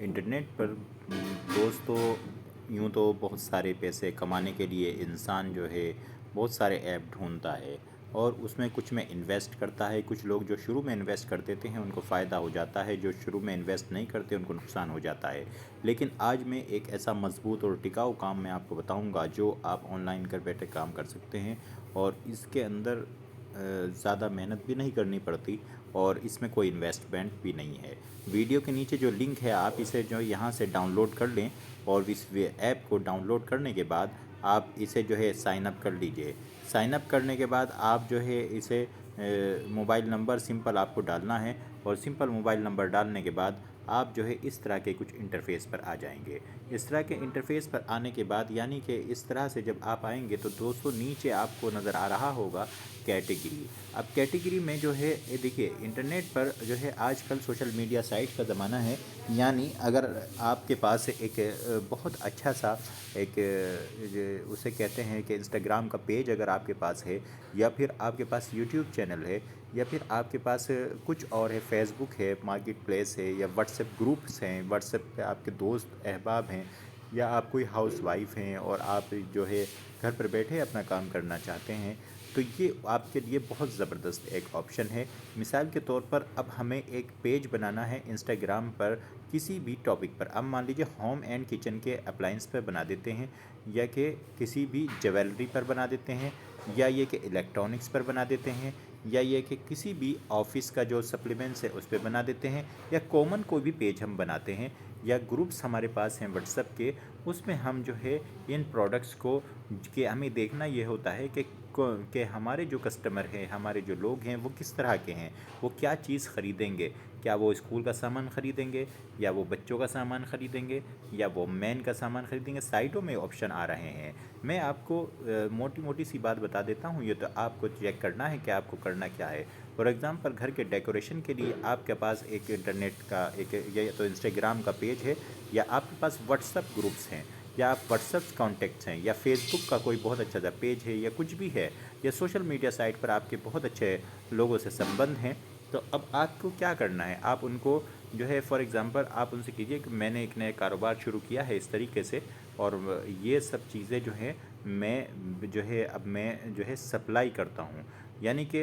Internet पर दोस्तों यूँ तो बहुत सारे पैसे कमाने के लिए इंसान जो है बहुत सारे ऐप ढूंढता है और उसमें कुछ में इन्वेस्ट करता है। कुछ लोग जो शुरू में इन्वेस्ट कर देते हैं उनको फ़ायदा हो जाता है, जो शुरू में इन्वेस्ट नहीं करते उनको नुकसान हो जाता है। लेकिन आज मैं एक ऐसा मजबूत और टिकाऊ काम मैं आपको बताऊंगा जो आप ऑनलाइन कर बैठे काम कर सकते हैं और इसके अंदर ज़्यादा मेहनत भी नहीं करनी पड़ती और इसमें कोई इन्वेस्टमेंट भी नहीं है। वीडियो के नीचे जो लिंक है आप इसे जो यहाँ से डाउनलोड कर लें और इस ऐप को डाउनलोड करने के बाद आप इसे जो है साइन अप कर लीजिए। साइन अप करने के बाद आप जो है इसे मोबाइल नंबर सिंपल आपको डालना है और सिंपल मोबाइल नंबर डालने के बाद आप जो है इस तरह के कुछ इंटरफेस पर आ जाएंगे। इस तरह के इंटरफेस पर आने के बाद यानी कि इस तरह से जब आप आएंगे तो दोस्तों नीचे आपको नज़र आ रहा होगा कैटेगरी। अब कैटेगरी में जो है ये देखिए इंटरनेट पर जो है आजकल सोशल मीडिया साइट का ज़माना है। यानी अगर आपके पास एक बहुत अच्छा सा एक उसे कहते हैं कि इंस्टाग्राम का पेज अगर आपके पास है या फिर आपके पास यूट्यूब चैनल है या फिर आपके पास कुछ और है, फेसबुक है, मार्केट प्लेस है या व्हाट्सएप ग्रुप्स हैं, व्हाट्सएप पे आपके दोस्त अहबाब हैं या आप कोई हाउस वाइफ हैं और आप जो है घर पर बैठे अपना काम करना चाहते हैं तो ये आपके लिए बहुत ज़बरदस्त एक ऑप्शन है। मिसाल के तौर पर अब हमें एक पेज बनाना है इंस्टाग्राम पर किसी भी टॉपिक पर। अब मान लीजिए होम एंड किचन के अप्लाइंस पर बना देते हैं या कि किसी भी ज्वेलरी पर बना देते हैं या ये कि इलेक्ट्रॉनिक्स पर बना देते हैं या ये कि किसी भी ऑफिस का जो सप्लीमेंट्स है उस पर बना देते हैं या कॉमन कोई भी पेज हम बनाते हैं या ग्रुप्स हमारे पास हैं व्हाट्सएप के, उसमें हम जो है इन प्रोडक्ट्स को कि हमें देखना ये होता है कि हमारे जो कस्टमर हैं, हमारे जो लोग हैं वो किस तरह के हैं, वो क्या चीज़ ख़रीदेंगे। क्या वो स्कूल का सामान ख़रीदेंगे या वो बच्चों का सामान ख़रीदेंगे या वो मैन का सामान ख़रीदेंगे। साइटों में ऑप्शन आ रहे हैं। मैं आपको मोटी मोटी सी बात बता देता हूँ, ये तो आपको चेक करना है कि आपको करना क्या है। फॉर एग्ज़ाम्पल घर के डेकोरेशन के लिए आपके पास एक इंटरनेट का एक या तो इंस्टाग्राम का पेज है या आपके पास व्हाट्सएप ग्रुप्स हैं या आप व्हाट्सएप कॉन्टैक्ट्स हैं या फेसबुक का कोई बहुत अच्छा सा पेज है या कुछ भी है या सोशल मीडिया साइट पर आपके बहुत अच्छे लोगों से संबंध हैं। तो अब आपको क्या करना है, आप उनको जो है फॉर एग्ज़ाम्पल आप उनसे कीजिए कि मैंने एक नया कारोबार शुरू किया है इस तरीके से और ये सब चीज़ें जो हैं मैं जो है अब मैं जो है सप्लाई करता हूँ। यानी कि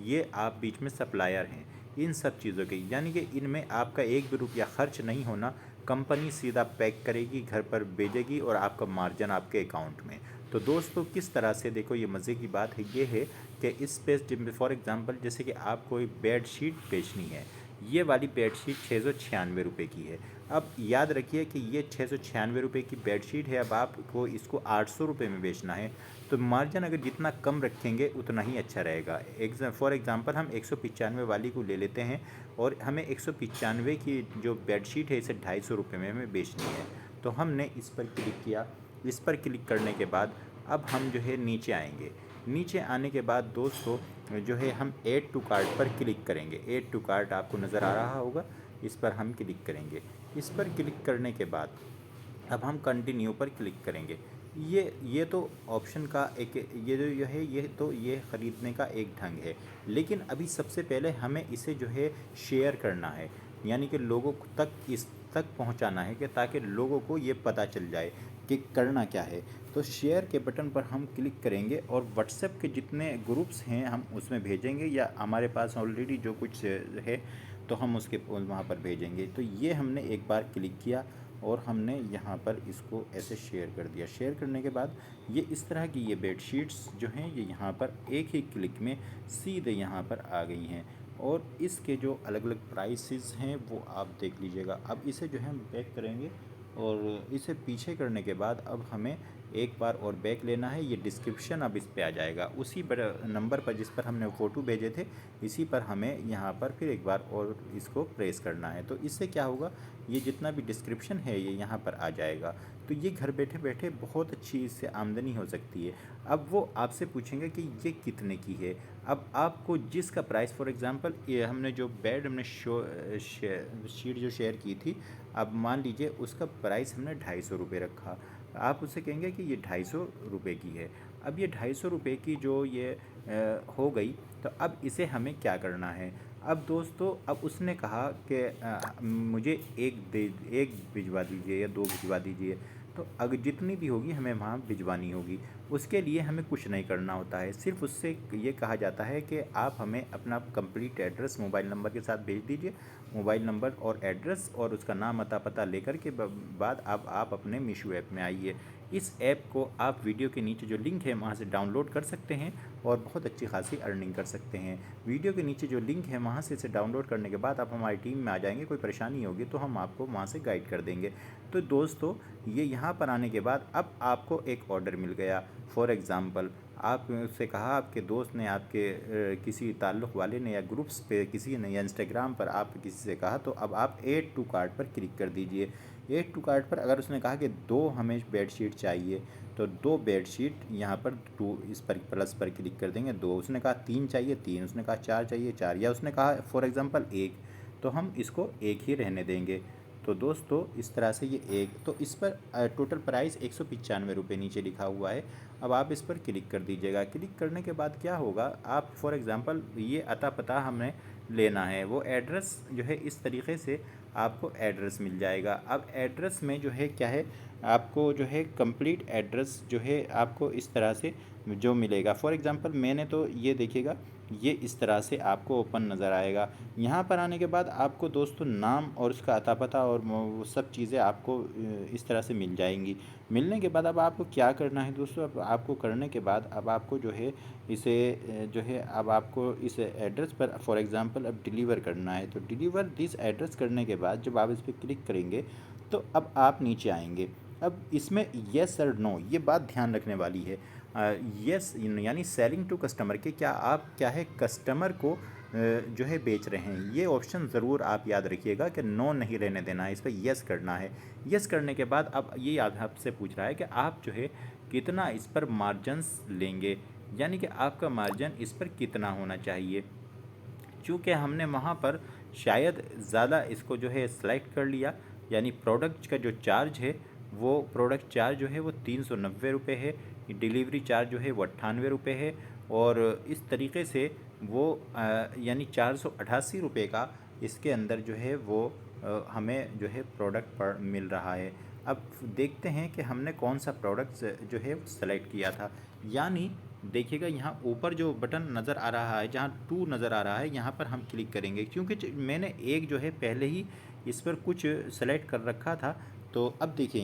ये आप बीच में सप्लायर हैं इन सब चीज़ों के, यानी कि इनमें आपका एक भी रुपया खर्च नहीं होना। कंपनी सीधा पैक करेगी, घर पर भेजेगी और आपका मार्जिन आपके अकाउंट में। तो दोस्तों किस तरह से देखो ये मज़े की बात है ये है कि इस पे फॉर एग्ज़ाम्पल जैसे कि आपको कोई बेडशीट बेचनी है, ये वाली बेडशीट 696 रुपये की है। अब याद रखिए कि ये 696 रुपये की बेडशीट है, अब आपको इसको 800 रुपये में बेचना है तो मार्जिन अगर जितना कम रखेंगे उतना ही अच्छा रहेगा। फॉर एग्ज़ाम्पल हम 195 वाली को ले लेते हैं और हमें 195 की जो बेडशीट है इसे 250 रुपये में हमें बेचनी है। तो हमने इस पर क्लिक किया। इस पर क्लिक करने के बाद अब हम जो है नीचे आएंगे। नीचे आने के बाद दोस्तों जो है हम ऐड टू कार्ट पर क्लिक करेंगे। ऐड टू कार्ट आपको नज़र आ रहा होगा, इस पर हम क्लिक करेंगे। इस पर क्लिक करने के बाद अब हम कंटिन्यू पर क्लिक करेंगे। ये तो ऑप्शन का एक ये जो है ये ख़रीदने का एक ढंग है। लेकिन अभी सबसे पहले हमें इसे जो है शेयर करना है, यानी कि लोगों तक इस तक पहुंचाना है कि ताकि लोगों को ये पता चल जाए कि करना क्या है। तो शेयर के बटन पर हम क्लिक करेंगे और व्हाट्सएप के जितने ग्रुप्स हैं हम उसमें भेजेंगे या हमारे पास ऑलरेडी जो कुछ है तो हम उसके वहाँ पर भेजेंगे। तो ये हमने एक बार क्लिक किया और हमने यहाँ पर इसको ऐसे शेयर कर दिया। शेयर करने के बाद ये इस तरह की ये बेडशीट्स जो हैं ये यहाँ पर एक ही क्लिक में सीधे यहाँ पर आ गई हैं और इसके जो अलग अलग प्राइसेस हैं वो आप देख लीजिएगा। अब इसे जो है हम बैक करेंगे और इसे पीछे करने के बाद अब हमें एक बार और बैक लेना है। ये डिस्क्रिप्शन अब इस पे आ जाएगा उसी नंबर पर जिस पर हमने फ़ोटो भेजे थे, इसी पर हमें यहाँ पर फिर एक बार और इसको प्रेस करना है। तो इससे क्या होगा, ये जितना भी डिस्क्रिप्शन है ये यहाँ पर आ जाएगा। तो ये घर बैठे बैठे बहुत अच्छी इससे आमदनी हो सकती है। अब वो आपसे पूछेंगे कि ये कितने की है। अब आपको जिसका प्राइस फॉर एग्ज़ाम्पल ये हमने जो बेड हमने शीट जो शेयर की थी, अब मान लीजिए उसका प्राइस हमने 250 रुपये रखा। आप उससे कहेंगे कि ये 250 रुपये की है। अब ये 250 रुपये की जो ये हो गई, तो अब इसे हमें क्या करना है, अब दोस्तों अब उसने कहा कि मुझे एक भिजवा दीजिए या 2 भिजवा दीजिए। तो अगर जितनी भी होगी हमें वहाँ भिजवानी होगी। उसके लिए हमें कुछ नहीं करना होता है, सिर्फ़ उससे ये कहा जाता है कि आप हमें अपना कंप्लीट एड्रेस मोबाइल नंबर के साथ भेज दीजिए। मोबाइल नंबर और एड्रेस और उसका नाम अता पता लेकर के बाद आप अपने मीशो ऐप में आइए। इस ऐप को आप वीडियो के नीचे जो लिंक है वहाँ से डाउनलोड कर सकते हैं और बहुत अच्छी खासी अर्निंग कर सकते हैं। वीडियो के नीचे जो लिंक है वहाँ से इसे डाउनलोड करने के बाद आप हमारी टीम में आ जाएंगे। कोई परेशानी होगी तो हम आपको वहाँ से गाइड कर देंगे। तो दोस्तों ये यहाँ पर आने के बाद अब आपको एक ऑर्डर मिल गया। फॉर एग्ज़ाम्पल आप उससे कहा, आपके दोस्त ने, आपके किसी ताल्लुक़ वाले ने या ग्रुप्स पे किसी ने या इंस्टाग्राम पर आप किसी से कहा, तो अब आप ऐड टू कार्ट पर क्लिक कर दीजिए। ऐड टू कार्ट पर अगर उसने कहा कि 2 हमें बेडशीट चाहिए, तो 2 बेडशीट यहाँ पर 2 इस पर प्लस पर क्लिक कर देंगे 2। उसने कहा 3 चाहिए 3, उसने कहा 4 चाहिए 4, या उसने कहा फॉर एग्ज़ाम्पल 1, तो हम इसको 1 ही रहने देंगे। तो दोस्तों इस तरह से ये एक, तो इस पर टोटल प्राइस 195 रुपये नीचे लिखा हुआ है। अब आप इस पर क्लिक कर दीजिएगा। क्लिक करने के बाद क्या होगा, आप फॉर एग्ज़ाम्पल ये अता पता हमें लेना है, वो एड्रेस जो है इस तरीके से आपको एड्रेस मिल जाएगा। अब एड्रेस में जो है क्या है, आपको जो है कंप्लीट एड्रेस जो है आपको इस तरह से जो मिलेगा। फॉर एग्ज़ाम्पल मैंने तो ये देखिएगा, ये इस तरह से आपको ओपन नज़र आएगा। यहाँ पर आने के बाद आपको दोस्तों नाम और उसका अता पता और वो सब चीज़ें आपको इस तरह से मिल जाएंगी। मिलने के बाद अब आपको क्या करना है दोस्तों, अब आपको करने के बाद अब आपको जो है इसे जो है अब आपको इस एड्रेस पर फॉर एग्ज़ाम्पल अब डिलीवर करना है। तो डिलीवर दिस एड्रेस करने के बाद जब आप इस पर क्लिक करेंगे तो अब आप नीचे आएंगे। अब इसमें येस और नो ये बात ध्यान रखने वाली है। येस यानी सेलिंग टू कस्टमर के, क्या आप क्या है कस्टमर को जो है बेच रहे हैं, ये ऑप्शन ज़रूर आप याद रखिएगा कि नो नहीं रहने देना है, इस पर येस करना है। येस करने के बाद अब ये याद आपसे पूछ रहा है कि आप जो है कितना इस पर मार्जिनस लेंगे, यानी कि आपका मार्जिन इस पर कितना होना चाहिए। चूँकि हमने वहाँ पर शायद ज़्यादा इसको जो है सेलेक्ट कर लिया, यानी प्रोडक्ट का जो चार्ज है वो प्रोडक्ट चार्ज जो है वो 390 रुपये है, डिलीवरी चार्ज जो है वो 98 रुपये है, और इस तरीके से वो यानी 488 रुपये का इसके अंदर जो है वो हमें जो है प्रोडक्ट पर मिल रहा है। अब देखते हैं कि हमने कौन सा प्रोडक्ट जो है सेलेक्ट किया था। यानी देखिएगा यहाँ ऊपर जो बटन नज़र आ रहा है, जहाँ 2 नज़र आ रहा है, यहाँ पर हम क्लिक करेंगे क्योंकि मैंने एक जो है पहले ही इस पर कुछ सेलेक्ट कर रखा था। तो अब देखिए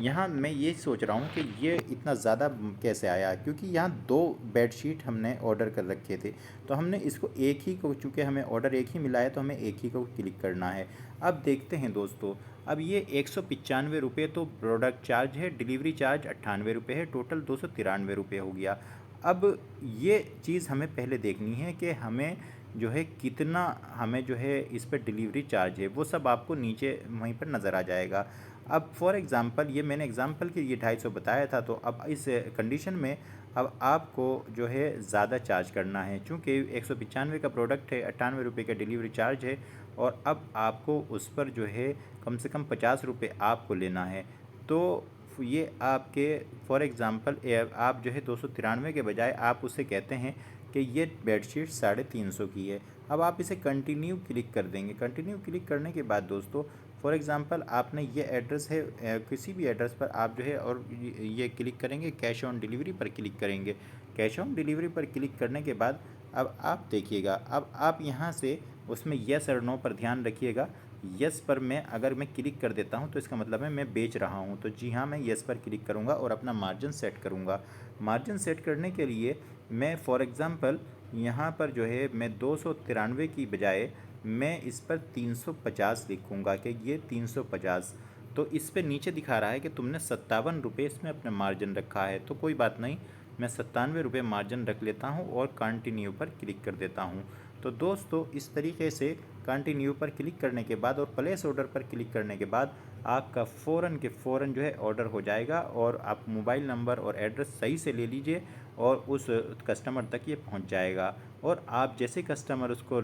यहाँ मैं ये सोच रहा हूँ कि ये इतना ज़्यादा कैसे आया, क्योंकि यहाँ 2 बेडशीट हमने ऑर्डर कर रखे थे। तो हमने इसको एक ही को, चूँकि हमें ऑर्डर एक ही मिला है तो हमें एक ही को क्लिक करना है। अब देखते हैं दोस्तों, अब ये 195 रुपये तो प्रोडक्ट चार्ज है, डिलीवरी चार्ज 98 रुपये है, टोटल 293 रुपये हो गया। अब ये चीज़ हमें पहले देखनी है कि हमें जो है कितना हमें जो है इस पर डिलीवरी चार्ज है, वो सब आपको नीचे वहीं पर नज़र आ जाएगा। अब फॉर एग्ज़ाम्पल ये मैंने एग्ज़ाम्पल के लिए 250 बताया था, तो अब इस कंडीशन में अब आपको जो है ज़्यादा चार्ज करना है, चूँकि 195 का प्रोडक्ट है, 98 रुपये का डिलीवरी चार्ज है, और अब आपको उस पर जो है कम से कम 50 रुपये आपको लेना है। तो ये आपके फॉर एग्ज़ाम्पल आप जो है 293 के बजाय आप उसे कहते हैं कि ये बेडशीट 350 की है। अब आप इसे कंटिन्यू क्लिक कर देंगे। कंटिन्यू क्लिक करने के बाद दोस्तों फॉर एग्ज़ाम्पल आपने ये एड्रेस है, किसी भी एड्रेस पर आप जो है और ये क्लिक करेंगे, कैश ऑन डिलीवरी पर क्लिक करेंगे। कैश ऑन डिलीवरी पर क्लिक करने के बाद अब आप देखिएगा, अब आप यहाँ से उसमें येस और नो पर ध्यान रखिएगा। येस पर अगर मैं क्लिक कर देता हूँ तो इसका मतलब है मैं बेच रहा हूँ, तो जी हाँ मैं येस पर क्लिक करूँगा और अपना मार्जिन सेट करूँगा। मार्जिन सेट करने के लिए मैं फॉर एग्ज़ाम्पल यहाँ पर जो है मैं 293 की बजाय मैं इस पर 350 लिखूँगा कि ये 350। तो इस पे नीचे दिखा रहा है कि तुमने 57 रुपये इसमें अपना मार्जिन रखा है, तो कोई बात नहीं, मैं 97 रुपये मार्जिन रख लेता हूँ और कंटिन्यू पर क्लिक कर देता हूँ। तो दोस्तों इस तरीके से कंटिन्यू पर क्लिक करने के बाद और प्लेस ऑर्डर पर क्लिक करने के बाद आपका फ़ौरन के फ़ौरन जो है ऑर्डर हो जाएगा, और आप मोबाइल नंबर और एड्रेस सही से ले लीजिए और उस कस्टमर तक ये पहुंच जाएगा। और आप जैसे कस्टमर उसको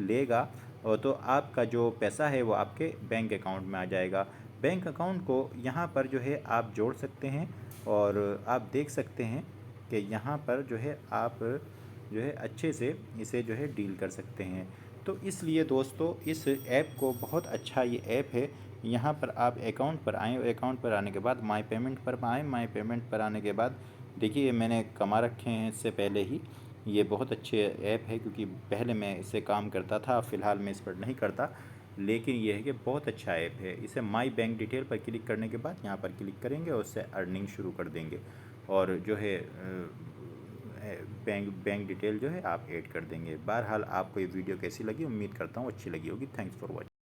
लेगा और तो आपका जो पैसा है वो आपके बैंक अकाउंट में आ जाएगा। बैंक अकाउंट को यहाँ पर जो है आप जोड़ सकते हैं, और आप देख सकते हैं कि यहाँ पर जो है आप जो है अच्छे से इसे जो है डील कर सकते हैं। तो इसलिए दोस्तों इस ऐप को बहुत अच्छा ये ऐप है। यहाँ पर आप अकाउंट पर आएँ, अकाउंट पर आने के बाद माई पेमेंट पर आएँ, माई पेमेंट पर आने के बाद देखिए मैंने कमा रखे हैं इससे पहले ही। ये बहुत अच्छे ऐप है क्योंकि पहले मैं इससे काम करता था, फ़िलहाल मैं इस पर नहीं करता, लेकिन ये है कि बहुत अच्छा ऐप है। इसे माई बैंक डिटेल पर क्लिक करने के बाद यहाँ पर क्लिक करेंगे और उससे अर्निंग शुरू कर देंगे, और जो है बैंक डिटेल जो है आप ऐड कर देंगे। बहरहाल आपको ये वीडियो कैसी लगी, उम्मीद करता हूँ अच्छी लगी होगी। Thanks for watching.